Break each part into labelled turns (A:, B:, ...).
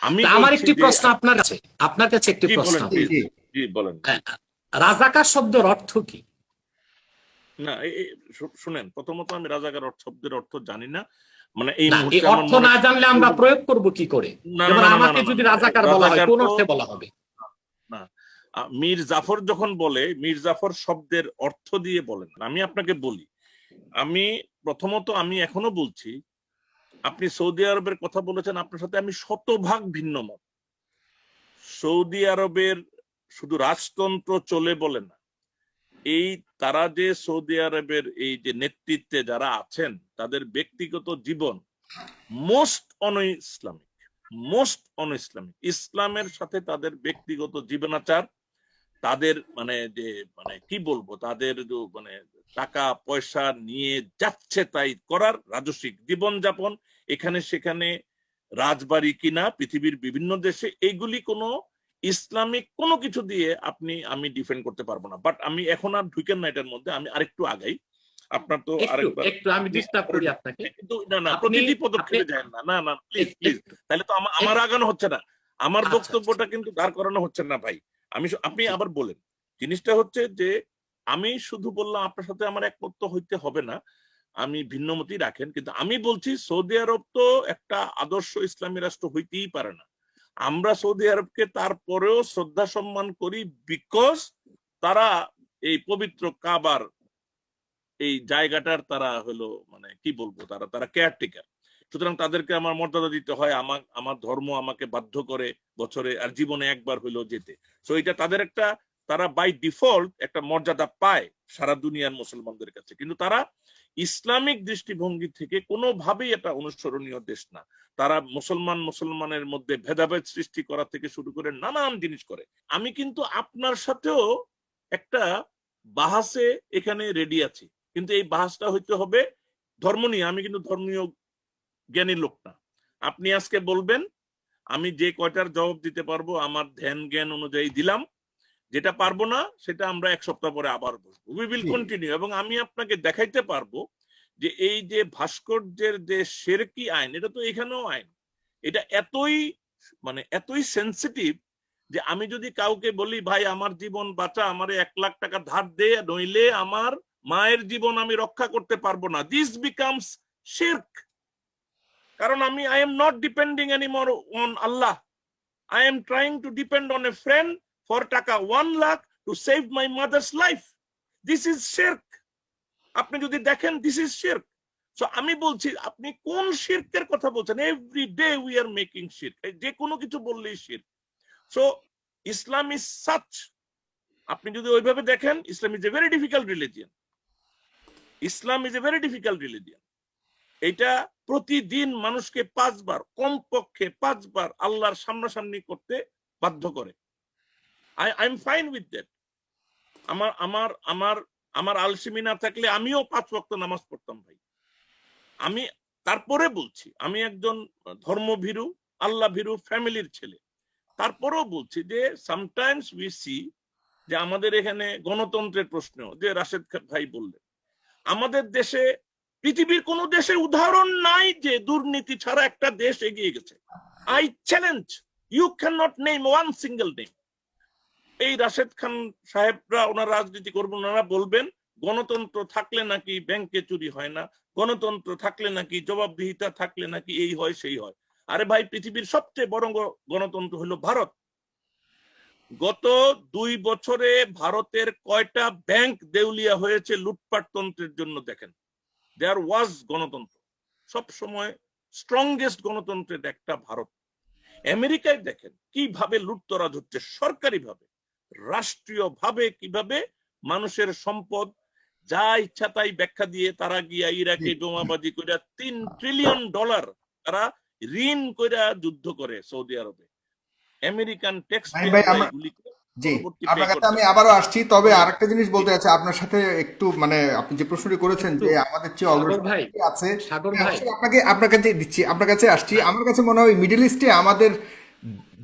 A: আমি
B: আমার
A: বলছি
B: একটি
A: যে
B: প্রশ্ন আপনার কাছে একটি
A: জি
B: প্রশ্ন।
A: বলেন প্লিজ, জি বলেন।
B: রাজাকার শব্দের অর্থ কি?
A: না শুনেন, প্রথমত আমি রাজাকার শব্দের অর্থ জানি না, মানে এই
B: না, এই
A: মুহূর্তে আমার
B: অর্থ
A: মনে
B: না জানলে আমরা প্রয়োগ করব কি করে?
A: না না
B: যেমন
A: না না না
B: আমাকে
A: না
B: যদি
A: না,
B: রাজাকার বলা হয়,
A: রাজাকার
B: কোন
A: তো
B: অর্থে বলা হবে?
A: না। মীর জাফর যখন বলে, মীর জাফর শব্দের অর্থ দিয়ে বলেন। আমি আপনাকে বলি, আমি প্রথমত আমি এখনো বলছি, আপনি সৌদি আরবের কথা বলেছেন, আপনার সাথে আমি শতভাগ ভিন্ন মত। সৌদি আরবের শুধু রাজতন্ত্র চলে বলে না, এই তারা যে সৌদি আরবের এই যে নেতৃত্বে যারা আছেন, তাদের ব্যক্তিগত জীবন most un Islamic, most un Islamic. ইসলামের সাথে তাদের ব্যক্তিগত জীবনাচার, তাদের মানে যে মানে কি বলবো, তাদের মানে টাকা পয়সা নিয়ে যাচ্ছে তাই করার রাজস্বিক জীবনযাপন, এখানে সেখানে রাজবাড়ি কিনা পৃথিবীর বিভিন্ন দেশে, এইগুলি কোনো ইসলামিক কোনো কিছু দিয়ে আমি ডিফেন্ড করতে পারবো না। বাট আমি এখন আর ঢুকেন না এটার মধ্যে, আমি আরেকটু আগাই। আপনার তো
B: একটু
A: আরেকবার
B: একটু আমি ডিস্টার্ব করি আপনাকে।
A: কিন্তু না না,
B: আপনি
A: প্রতিটি
B: আপনি
A: পদক্ষেপে যায় না, না না প্লিজ প্লিজ,
B: একটু
A: তাহলে তো আমার আগানো হচ্ছে না, আমার
B: আচ্ছা আচ্ছা,
A: বক্তব্যটা কিন্তু দাঁড় করানো হচ্ছে না ভাই। আপনি
B: জি
A: আবার বলেন। জিনিসটা হচ্ছে যে আমি শুধু বললাম আপনার সাথে আমার একমত হইতে হবে না, আমি ভিন্নমতি রাখেন, কিন্তু আমি বলছি সৌদি আরব তো একটা আদর্শ ইসলামী রাষ্ট্র হইতেই পারে না। আমরা সৌদি আরবকে তারপরেও শ্রদ্ধা সম্মান করি, বিকজ তারা এই পবিত্র কাবার এই জায়গাটার তারা হলো মানে কি বলবো, তারা তারা কেয়ারটেকার। সুতরাং তাদেরকে আমার মর্যাদা দিতে হয়, আমার ধর্ম আমাকে বাধ্য করে বছরে আর জীবনে একবার হইলো যেতে। তো এটা তাদের একটা, তারা বাই ডিফল্ট একটা মর্যাদা পায় সারা দুনিয়ার মুসলমানদের কাছে, কিন্তু তারা ইসলামিক দৃষ্টিভঙ্গি থেকে কোনোভাবেই এটা অনুসরণীয় দেশ না। তারা মুসলমানের মধ্যে ভেদাভেদ সৃষ্টি করা থেকে শুরু করে নানান জিনিস করে। আমি কিন্তু আপনার সাথেও একটা বাহাসে এখানে রেডি আছি, কিন্তু এই বাহাসটা হইতে হবে ধর্ম নিয়ে। আমি কিন্তু ধর্মীয় জ্ঞানী লোক না। আপনি আজকে বলবেন, আমি যে কয়টার জবাব দিতে পারবো আমার ধ্যান জ্ঞান অনুযায়ী দিলাম, যেটা পারবো না সেটা আমরা এক সপ্তাহ পরে আবার বলবো, উই উইল কন্টিনিউ। এবং আমি আপনাকে দেখাইতে পারবো যে এই যে ভাস্কর্যের যে শেরকি আইন, এটা তো এখানেও আইন, এটা এতই মানে এতই সেন্সিটিভ যে আমি যদি কাউকে বলি ভাই আমার জীবন বাঁচা, আমার 1,00,000 টাকা ধার দে, নইলে আমার মায়ের জীবন আমি রক্ষা করতে পারবো না, দিস বিকামস শিরক। কারণ I am not depending anymore on Allah, I am trying to depend on a friend for টাকা 1,00,000 to save my mother's life. This is shirk. আপনি যদি দেখেন, this is shirk. So আমি বলছি, আপনি কোন শিরকের কথা বলছেন? Every day we are making shirk. যে কোনো কিছু বললেই শিরক। So Islam is such, আপনি যদি ওইভাবে দেখেন, Islam is a very difficult religion. Islam is a very difficult religion. এটা প্রতিদিন মানুষকে 5 বার, কমপক্ষে 5 বার আল্লাহর সামনাসামনি করতে বাধ্য করে। I am fine with that. আমার আমার আমার আমার আলসেমি না থাকলে আমিও 5 ওয়াক্ত নামাজ পড়তাম ভাই। আমি তারপরে বলছি, আমি একজন ধর্মভীরু, আল্লাহ ভীরু ফ্যামিলির ছেলে। তারপরেও বলছি যে সামটাইমস উই সি যে আমাদের এখানে গণতন্ত্রের প্রশ্ন যে রাশেদ ভাই বললেন, আমাদের দেশে পৃথিবীর কোন দেশের উদাহরণ নাই যে দুর্নীতি ছাড়া একটা দেশ এগিয়ে গেছে। I challenge, you can not name one single name. এই রাশেদ খান সাহেবরা ওনার রাজনীতি করবেন, ওনারা বলবেন গণতন্ত্র থাকলে নাকি ব্যাংকে চুরি হয় না, গণতন্ত্র থাকলে নাকি জবাবদিহিতা থাকলে নাকি এই হয় সেই হয়। আরে ভাই, পৃথিবীর সবচেয়ে বড় গণতন্ত্র হলো ভারত। গত 2 বছরে ভারতের কয়টা ব্যাংক দেউলিয়া হয়েছে লুটপাট তন্ত্রের জন্য দেখেন। দেয়ার ওয়াজ গণতন্ত্র, সব সময় স্ট্রংগেস্ট গণতন্ত্রের একটা ভারত। আমেরিকায় দেখেন কিভাবে লুটতরাজ হচ্ছে সরকারি ভাবে, রাষ্ট্রীয় ভাবে, কিভাবে মানুষের সম্পদ যা ইচ্ছা তাই ব্যাখ্যা দিয়ে তারা গিয়া ইরাকে বোমাবাজি করে $3 ট্রিলিয়ন তারা ঋণ করে যুদ্ধ করে সৌদি আরবে। আমেরিকান ট্যাক্স পেয়াররা এগুলিকে
C: জি,
A: পরবর্তী পে
C: আপনার কাছে আমি
A: করতেছে।
C: আবারও আসছি, তবে আরেকটা জিনিস বলতে আছে আপনার সাথে একটু, মানে আপনি যে প্রশ্নটি করেছেন
B: একটু
C: যে আমাদের চেয়ে
B: সাগর
C: অগ্রসর
B: ভাই,
C: কি আছে,
B: সাগর
C: আমি
B: ভাই,
C: অবশ্যই আপনার কাছে দিচ্ছি, আপনার কাছে আসছি।
B: হ্যাঁ,
C: আমার কাছে মনে হয় মিডল ইস্টে আমাদের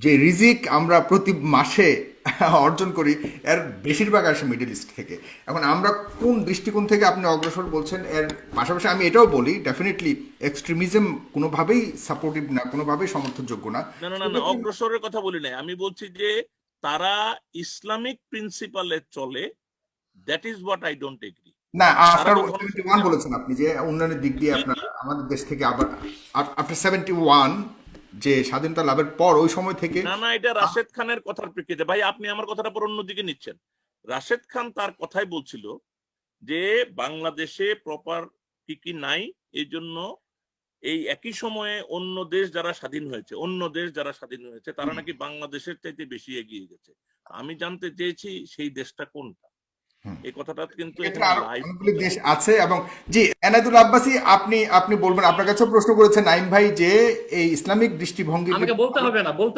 C: যে রিজিক আমরা প্রতি মাসে অর্জন করি এর বেশিরভাগ আসে মিডল ইস্ট থেকে। এখন আমরা কোন দৃষ্টিকোণ থেকে আপনি অগ্রসর বলছেন, এর পাশাপাশি আমি এটাও বলি ডেফিনেটলি এক্সট্রিমিজম কোনোভাবেই সাপোর্টিভ না, কোনোভাবেই সমর্থনযোগ্য না।
A: না না না না, অগ্রসরের কথা বলি নাই, আমি বলছি যে তারা ইসলামিক প্রিন্সিপালে চলে, that is what I don't agri.
C: না,
A: তারা
C: আফটার
A: তো
C: 71 বলেছেন আপনি যে উন্নয়নের দিক দিয়ে আপনার আমাদের দেশ থেকে আবার আফটার 71 যে স্বাধীনতা লাভের পর ওই সময় থেকে।
A: না না, এটা রাশেদ খানের কথার প্রেক্ষিতে। ভাই আপনি আমার কথাটা পর অন্যদিকে নিচ্ছেন। রাশেদ খান তার কথাই বলছিল যে বাংলাদেশে প্রপার কি নাই, এই জন্য এই একই সময়ে অন্য দেশ যারা স্বাধীন হয়েছে তারা নাকি বাংলাদেশের চাইতে বেশি এগিয়ে গেছে। আমি জানতে চেয়েছি সেই দেশটা কোনটা, এই কথাটা কিন্তু
C: ক্ষেত্রে আরো অনেকগুলি দেশ আছে। এবং জি, এনায়েতুল আব্বাসী, আপনি আপনি বলবেন, আপনার কাছেও প্রশ্ন করেছেন নাইম ভাই যে এই ইসলামিক দৃষ্টিভঙ্গি।
B: আমাকে বলতে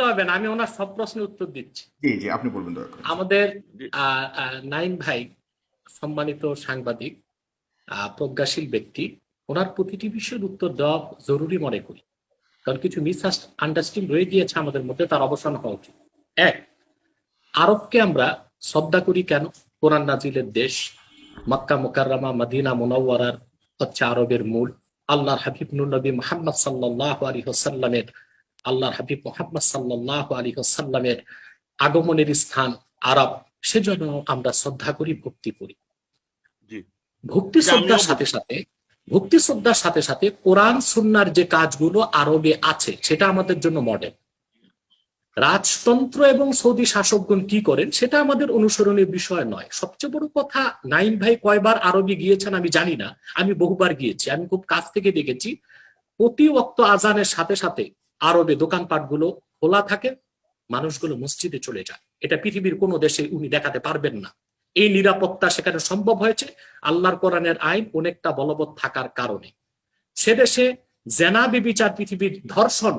B: হবে না, আমি ওনার সব প্রশ্নের উত্তর দিচ্ছি।
C: জি জি, আপনি বলবেন দয়া করে।
B: আমাদের নাইম ভাই সম্মানিত সাংবাদিক, প্রজ্ঞাশীল ব্যক্তি, ওনার প্রতিটি বিষয়ের উত্তর দেওয়া জরুরি মনে করি, কারণ কিছু মিস আন্ডারস্ট্যান্ডিং রয়ে গিয়েছে আমাদের মধ্যে, তার অবসান হওয়া উচিত। এক, আরবকে আমরা শ্রদ্ধা করি কেন? কোরআন নাজিলের দেশ, মক্কা মুকাররমা মদিনা মুনাওয়ারার হচ্ছে আরবের মূল। আল্লাহর হাবিব নূর নবী মুহাম্মদ সাল্লাল্লাহু আলাইহি ওয়াসাল্লামের আগমনের স্থান আরব, সেজন্য আমরা শ্রদ্ধা করি, ভক্তি করি। ভক্তি শ্রদ্ধার সাথে সাথে কোরআন সুন্নাহর যে কাজগুলো আরবে আছে সেটা আমাদের জন্য মডেল। রাজতন্ত্র এবং সৌদি শাসকগণ কি করেন সেটা আমাদের অনুসরণের বিষয় নয়। সবচেয়ে বড় কথা, নাইম ভাই কয়বার আরবে গিয়েছেন আমি জানি না, আমি বহুবার গিয়েছি, আমি খুব কাছ থেকে দেখেছি। প্রতি ওয়াক্ত আজানের সাথে সাথে আরবে দোকানপাটগুলো খোলা থাকে, মানুষগুলো মসজিদে চলে যায়। এটা পৃথিবীর কোনো দেশে উনি দেখাতে পারবেন না। এই নিরাপত্তা সেখানে সম্ভব হয়েছে আল্লাহর কোরআনের আইন অনেকটা বলবৎ থাকার কারণে। সে দেশে জেনা ব্যভিচার, পৃথিবীর ধর্ষণ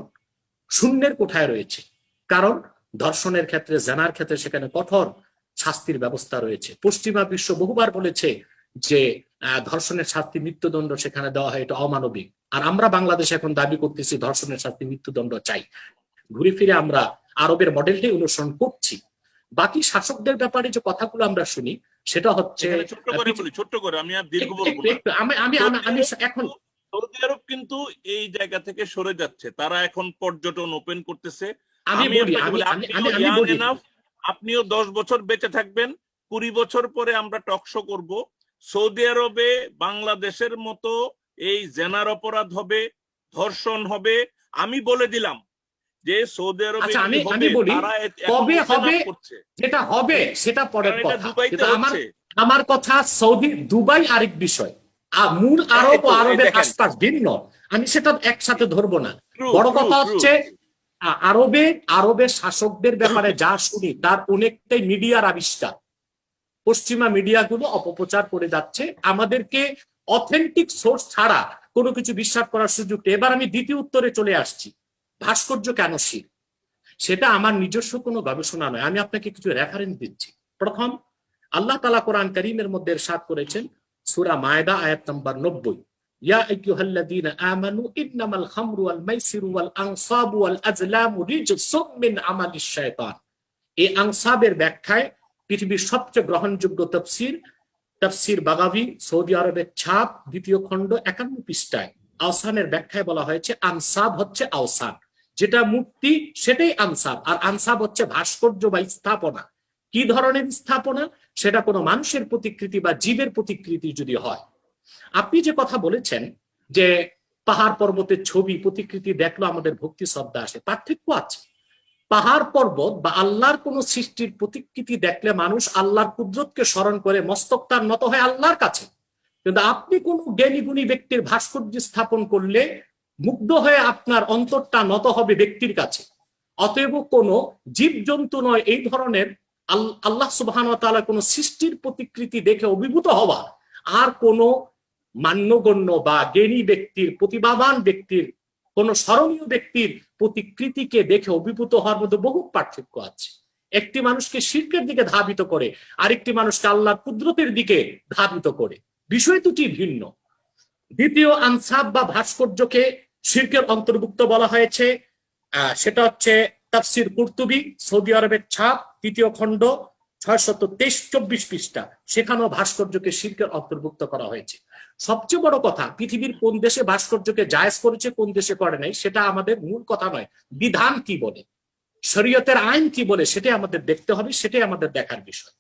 B: শূন্যের কোঠায় রয়েছে, কারণ ধর্ষণের ক্ষেত্রে, জেনার ক্ষেত্রে সেখানে কঠোর শাস্তির ব্যবস্থা রয়েছে। পশ্চিমা বিশ্ব বহুবার বলেছে যে ধর্ষণের শাস্তি মৃত্যুদণ্ড সেখানে দেওয়া হয়, এটা অমানবিক। আর আমরা বাংলাদেশে এখন দাবি করতেছি ধর্ষণের শাস্তি মৃত্যুদণ্ড চাই। ঘুরে ফিরে আমরা আরবের মডেলটাই অনুসরণ করছি। বাকি শাসকদের ব্যাপারে যে কথাগুলো আমরা শুনি সেটা হচ্ছে,
A: ছোট্ট করে আমি আর দীর্ঘ বলবো না, আমি এখন সৌদি আরব কিন্তু এই জায়গা থেকে সরে যাচ্ছে, তারা এখন পর্যটন ওপেন করতেছে। আপনিও 10 বছর বেঁচে থাকবেন, 20 বছর পরে আমরা টকশো করব, সৌদি আরবে বাংলাদেশের মতো এই জেনার অপরাধ হবে, ধর্ষণ হবে। আমি বলে দিলাম যে সৌদি আরবে
B: কবে হবে, যেটা হবে সেটা পরের কথা। আমার কথা সৌদি, দুবাই আরেক বিষয়, মূল আরব ও আরবের আশপাশ ভিন্ন, আমি সেটা একসাথে ধরবো না। বড় কথা হচ্ছে আরবের শাসকদের ব্যাপারে যা শুনি তার অনেকটাই মিডিয়ার আবিষ্কার। পশ্চিমা মিডিয়াগুলো অপপ্রচার করে যাচ্ছে, আমাদেরকে অথেন্টিক সোর্স ছাড়া কোনো কিছু বিশ্বাস করার সুযোগ নেই। এবার আমি দ্বিতীয় উত্তরে চলে আসছি, ভাস্কর্য কেন শিরক? সেটা আমার নিজস্ব কোনো গবেষণা নয়, আমি আপনাকে কিছু রেফারেন্স দিচ্ছি। প্রথম, আল্লাহ তাআলা কোরআন কারীমের মধ্যে ইরশাদ করেছেন, সূরা মায়েদা আয়াত নম্বর 90, ইয়া আইয়ুহাল্লাযীনা আমানু ইন্নামাল খামরু ওয়াল মাইসিরু ওয়াল আনসাবু ওয়াল আজলামু রিজসুম মিন আমালিশ শায়তান। এই আনসাবের ব্যাখ্যায় পৃথিবীর সবচেয়ে গ্রহণযোগ্য তাফসীর বাগাভি, সৌদি আরবের ছাপ, 2য় খণ্ড 51 পৃষ্ঠায় আওসানের ব্যাখ্যায় বলা হয়েছে আনসাব হচ্ছে আওসান, যেটা মূর্তি সেটাই আনসাব, আর আনসাব হচ্ছে ভাস্কর্য বা স্থাপনা। কি ধরনের স্থাপনা? সেটা কোনো মানুষের প্রতিকৃতি বা জীবের প্রতিকৃতি যদি হয়। আপনি যে কথা বলেছেন যে পাহাড় পর্বতের ছবি প্রতিকৃতি দেখলো আমাদের ভক্তি শ্রদ্ধা আসে, পার্থক্য আছে। পাহাড় পর্বত বা আল্লাহর কোন সৃষ্টির প্রতিকৃতি দেখলে মানুষ আল্লাহর কুদরতকে স্মরণ করে মস্তক তার নত হয় আল্লাহর কাছে, কিন্তু আপনি কোন জ্ঞানী গুণী ব্যক্তির ভাস্কর্য স্থাপন করলে মুগ্ধ হয়ে আপনার অন্তরটা নত হবে ব্যক্তির কাছে। অতএব কোন জীবজন্তু নয় এই ধরনের আল্লাহ সুবহানাহু ওয়া তাআলা কোন সৃষ্টির প্রতিকৃতি দেখে অভিভূত হওয়া আর কোন মান্যগণ্য বা জ্ঞানী ব্যক্তির, প্রতিভাবান ব্যক্তির, কোন স্মরণীয় ব্যক্তির প্রতিকৃতিকে দেখে অভিভূত হওয়ার মধ্যে বহু পার্থক্য আছে। একটি মানুষকে শিরকের দিকে ধাবিত করে, আরেকটি মানুষকে আল্লাহর কুদরতের দিকে ধাবিত করে, বিষয় দুটি ভিন্ন। দ্বিতীয়, আনসাব বা ভাস্কর্যকে শিরকের অন্তর্ভুক্ত বলা হয়েছে, সেটা হচ্ছে তাফসির কুরতুবী, সৌদি আরবের ছাপ, তৃতীয় খণ্ড 623-24 পৃষ্ঠা, সেখানেও ভাস্কর্যকে শিরকের অন্তর্ভুক্ত করা হয়েছে। সবচেয়ে বড় কথা, পৃথিবীর কোন দেশে ভাস্কর্যকে জায়েজ করেছে, কোন দেশে করে নাই, সেটা আমাদের মূল কথা নয়। বিধান কি বলে, শরীয়তের আইন কি বলে, সেটাই আমাদের দেখতে হবে, সেটাই আমাদের দেখার বিষয়।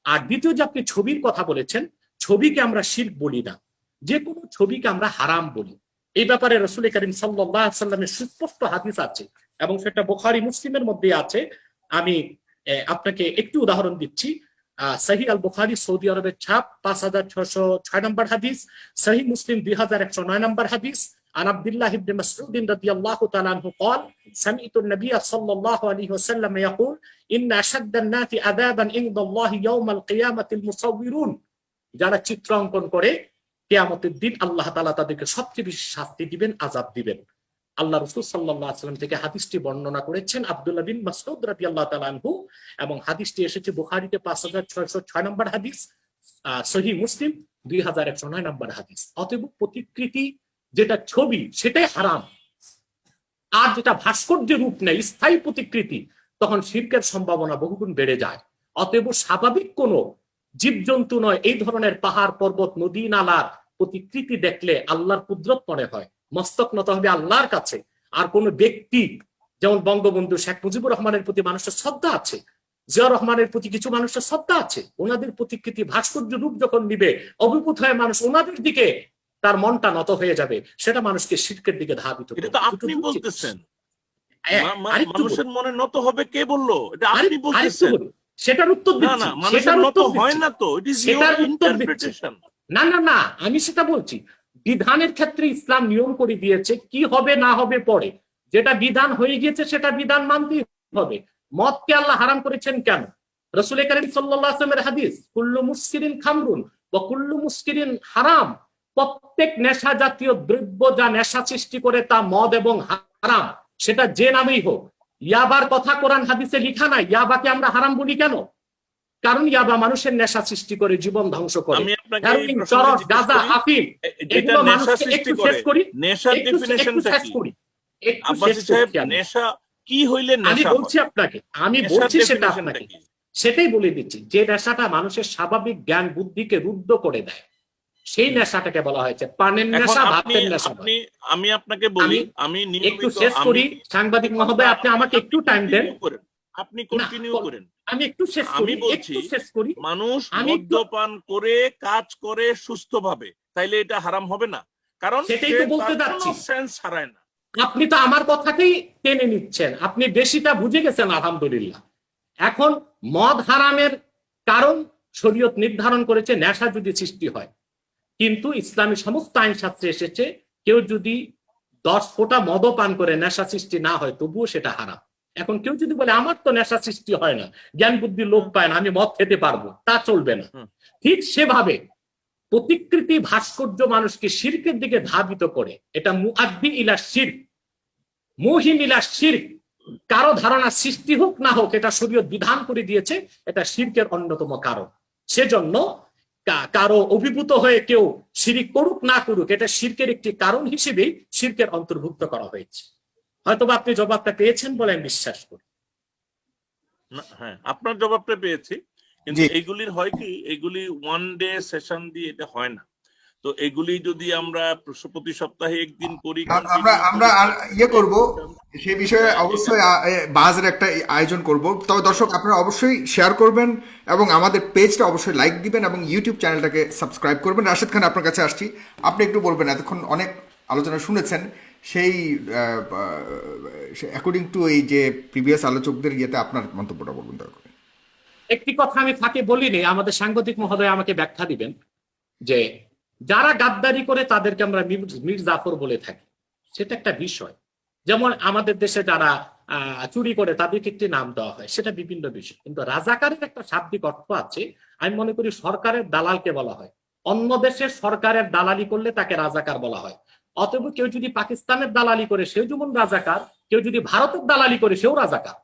B: আর দ্বিতীয় যে আপনি ছবির কথা বলেছেন, ছবিকে আমরা শিরক বলি না, যে কোনো ছবিকে আমরা হারাম বলি। এই ব্যাপারে রাসূল করিম সাল্লাল্লাহু আলাইহি ওয়াসাল্লামের সুস্পষ্ট হাদিস আছে এবং সেটা বুখারী মুসলিমের মধ্যে আছে। আমি আপনাকে একটু উদাহরণ দিচ্ছি। সহিহ আল বুখারী সৌদি আরবের ছাপ 5606 নম্বর হাদিস, সহিহ মুসলিম 2109 নম্বর হাদিস। عن عبد الله بن مسعود رضي الله تعالى عنه قال سمعت النبي صلى الله عليه وسلم يقول إن أشد الناس عذابا عند الله يوم القيامة المصورون। যারা চিত্র অঙ্কন করে কিয়ামতের দিন আল্লাহ তাআলা তাদেরকে সবচেয়ে বেশি শাস্তি দিবেন, আযাব দিবেন। আল্লাহ রাসূল সাল্লাল্লাহু আলাইহি ওয়াসাল্লাম থেকে হাদিসটি বর্ণনা করেছেন আব্দুল্লাহ বিন মাসউদ রাদিয়াল্লাহু তাআলা আনহু, এবং হাদিসটি এসেছে বুখারীতে 5606 নম্বর হাদিস, সহিহ মুসলিম 2109 নম্বর হাদিস। অতএব প্রতিকৃতি যেটা ছবি সেটাই হারাম, আর যেটা ভাস্কর্যের রূপ নেয়, স্থায়ী প্রতিকৃতি, তখন শিরকের সম্ভাবনা বহুগুণ বেড়ে যায়। অতএব স্বাভাবিক কোনো জীবজন্তু নয়, এই ধরনের পাহাড় পর্বত নদী নালার প্রতিকৃতি দেখলে আল্লাহর কুদরত মনে হয়, মস্তক নত হবে আল্লাহর কাছে। আর কোন ব্যক্তি, যেমন বঙ্গবন্ধু শেখ মুজিবুর রহমানের প্রতি মানুষের শ্রদ্ধা আছে, জিয়া রহমানের প্রতি কিছু মানুষের শ্রদ্ধা আছে, ওনাদের প্রতিকৃতি ভাস্কর্য রূপ যখন নিবে, অভিভূত হয়ে মানুষ ওনাদের দিকে তার মনটা নত হয়ে যাবে, সেটা মানুষকে শিরকের দিকে ধাবিত করবে।
A: এটা তো আপনি বলতেছেন, মানুষের মনে নত হবে, কে বললো? এটা আপনি বলতেছেন।
B: সেটার উত্তর দিচ্ছি, সেটার উত্তর হয় না তো, সেটার উত্তর দিচ্ছি। না না না, আমি সেটা বলছি, বিধানের ক্ষেত্রে ইসলাম নিয়ম করে দিয়েছে কি হবে না হবে পরে, যেটা বিধান হয়ে গিয়েছে সেটা বিধান মানতেই হবে। মদকে আল্লাহ হারাম করেছেন কেন? রাসূল করিম সাল্লাল্লাহু আলাইহি ওয়াসাল্লামের হাদিস, কুল্লু মুসকিরিন খামরুন ওয়া কুল্লু মুসকিরিন হারাম। প্রত্যেক নেশা জাতীয় দ্রব্য যা নেশা সৃষ্টি করে তা মদ এবং হারাম, সেটা যে নামেই হোক। ইয়াবার কথা কোরআন হাদিসে লেখা নাই, ইয়াবাকে আমরা হারাম বলি কেন? কারণ ইয়াবা মানুষের নেশা সৃষ্টি করে, জীবন ধ্বংস করে। হেরোইন, চরস, গাঁজা, আফিম, এগুলো মানুষকে একটু শেষ করি,
A: নেশা কি হইলে
B: আমি বলছি আপনাকে, আমি বলছি সেটা আপনাকে, সেটাই বলে দিচ্ছি। যে নেশাটা মানুষের স্বাভাবিক জ্ঞান বুদ্ধিকে রুদ্ধ করে দেয়, সেই নেশাটাকে বলা হয়েছে পানের নেশা, ভাতের নেশা।
A: আমি আপনাকে বলি, আমি
B: একটু শেষ করি, সাংবাদিক মহোদয়, আপনি আমাকে একটু টাইম দেন,
A: আপনি কন্টিনিউ করেন।
B: আমি একটু শেষ করি, একটু শেষ করি।
A: মানুষ মদ্যপান করে কাজ করে সুস্থভাবে, তাইলে এটা হারাম হবে না? কারণ
B: সেটাই তো বলতে যাচ্ছি,
A: সেন্স হারায় না।
B: আপনি তো আমার কথাকেই টেনে নিচ্ছেন, আপনি বেশিটা বুঝে গেছেন আলহামদুলিল্লাহ। এখন মদ হারামের কারণ শরীয়ত নির্ধারণ করেছে নেশা যদি সৃষ্টি হয়, কিন্তু ইসলামী সমস্ত আইন শাস্ত্রে এসেছে কেউ যদি 10 ফোঁটা মদ পান করে নেশা সৃষ্টি না হয় তবুও সেটা হারাম। এখন কেউ যদি বলে আমার তো নেশা সৃষ্টি হয় না, জ্ঞান বুদ্ধি লোপ পায় না, আমি মদ খেতে পারবো, তা চলবে না। ঠিক সেভাবে প্রতিকৃতি ভাস্কর্য মানুষকে শিরকের দিকে ধাবিত করে, এটা মুআদ্দি ইলা শিরক, মুহিন ইলা শিরক। কারো ধারণা সৃষ্টি হোক না হোক, এটা শরীয়ত বিধান করে দিয়েছে, এটা শিরকের অন্যতম কারণ। সেজন্য কারো অভিভূত হয়ে কেউ শিরক করুক না করুক, এটা শিরকের একটি কারণ হিসেবেই শিরকের অন্তর্ভুক্ত করা হয়েছে। হয়তো আপনি জবাবটা পেয়েছেন বলে আমি বিশ্বাস করি।
A: হ্যাঁ, আপনার জবাবটা পেয়েছি, কিন্তু এইগুলির হয় কি, এগুলি ওয়ান ডে সেশন দিয়ে এটা হয় না। তো এগুলি যদি আমরা প্রতি সপ্তাহে একদিন করি,
C: আমরা ইয়ে করব, সেই বিষয়ে অবশ্যই বাজের একটা আয়োজন করব। তবে দর্শক আপনারা অবশ্যই শেয়ার করবেন এবং আমাদের পেজটা অবশ্যই লাইক দিবেন এবং ইউটিউব চ্যানেলটাকে সাবস্ক্রাইব করবেন। রাশেদ খান, আপনার কাছে আসছি, আপনি একটু বলবেন, এতক্ষণ অনেক আলোচনা শুনেছেন, সেই অ্যাকর্ডিং টু এই যে প্রিভিয়াস আলোচকদের ইয়েতে আপনার মন্তব্যটা বলবেন।
B: একটি কথা আমি ফাঁকে বলিনি, আমাদের সাংবাদিক মহোদয় আমাকে ব্যাখ্যা দিবেন, যে যারা গাদ্দারি করে তাদেরকে আমরা মীর জাফর বলে থাকি, সেটা একটা বিষয়। যেমন আমাদের দেশে যারা চুরি করে তাদেরকে একটি নাম দেওয়া হয়, সেটা বিভিন্ন বিষয়। কিন্তু রাজাকারের একটা শাব্দিক অর্থ আছে, আমি মনে করি সরকারের দালালকে বলা হয়, অন্য দেশের সরকারের দালালি করলে তাকে রাজাকার বলা হয়। অতএব কেউ যদি পাকিস্তানের দালালি করে সেও যেমন রাজাকার, কেউ যদি ভারতের দালালি করে সেও রাজাকার।